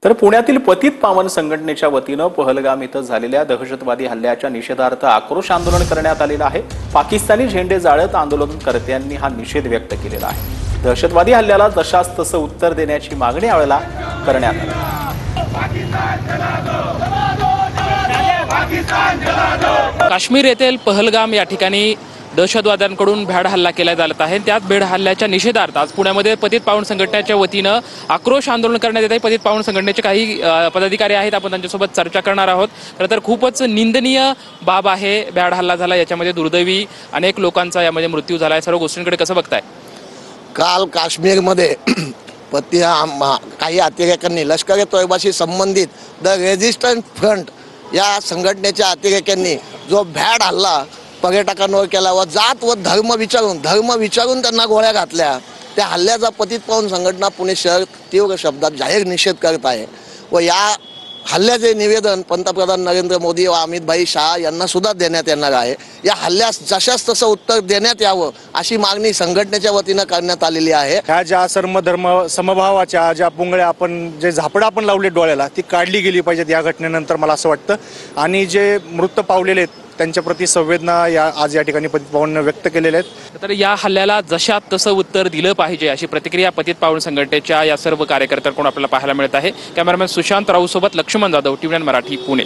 तर पुण्यातील पतित पावन संघटनेच्या वतीनं पहलगाम इथं झालेल्या दहशतवादी हल्ल्याच्या निषेधार्थ आक्रोश आंदोलन करण्यात आलेलं आहे। पाकिस्तानी झेंडे जाळत आंदोलनकर्त्यांनी हा निषेध व्यक्त केलेला आहे। दहशतवादी हल्ल्याला जशास तसं उत्तर देण्याची मागणी यावेळेला करण्यात आली। काश्मीर येथील पहलगाम या ठिकाणी दहशतवाद्यांकडून भ्याड हल्ला केला जात आहे। त्याच भ्याड हल्ल्याच्या निषेधार्थ आज पुण्यामध्ये पतित पावन संघटनेच्या वतीनं आक्रोश आंदोलन करण्यात येत आहे। पतित पावन संघटनेचे काही पदाधिकारी आहेत, आपण त्यांच्यासोबत चर्चा करणार आहोत। खरं तर खूपच निंदनीय बाब आहे भ्याड हल्ला झाला, याच्यामध्ये दुर्दैवी अनेक लोकांचा यामध्ये मृत्यू झाला आहे। सर्व गोष्टींकडे कसं बघताय? काल काश्मीरमध्ये काही अतिरेक्यांनी लष्कर तोयबाशी संबंधित द रेजिस्टन्स फ्रंट या संघटनेच्या अतिरेक्यांनी जो भ्याड हल्ला पर्यटकांवर केला व जात व धर्म विचारून त्यांना गोळ्या घातल्या, त्या हल्ल्याचा पतित पावन संघटना पुणे शहर तीव्र शब्दात जाहीर निषेध करत आहे। व या हल्ल्याचे निवेदन पंतप्रधान नरेंद्र मोदी व अमित भाई शाह यांना सुद्धा देण्यात येणार आहे। या हल्ल्यास जशास तसं उत्तर देण्यात यावं अशी मागणी संघटनेच्या वतीनं करण्यात आलेली आहे। ह्या ज्या धर्म समभावाच्या ज्या पुंगळ्या आपण जे झापडं आपण लावले डोळ्याला, ती काढली गेली पाहिजेत या घटनेनंतर मला असं वाटतं। आणि जे मृत पावलेले आहेत त्यांच्या प्रति संवेदना आज या ठिकाणी पतित पावनने व्यक्त केलेल्या आहेत। तर या हल्ल्याला जशात तसं उत्तर दिलं पाहिजे अशी प्रतिक्रिया पतित पावन संघटनेच्या या सर्व कार्यकर्त्यांकडून आपल्याला पाहायला मिळत आहे। कॅमेरामॅन सुशांत राऊत सोबत लक्ष्मण जाधव, टीव्ही 9 मराठी, पुणे।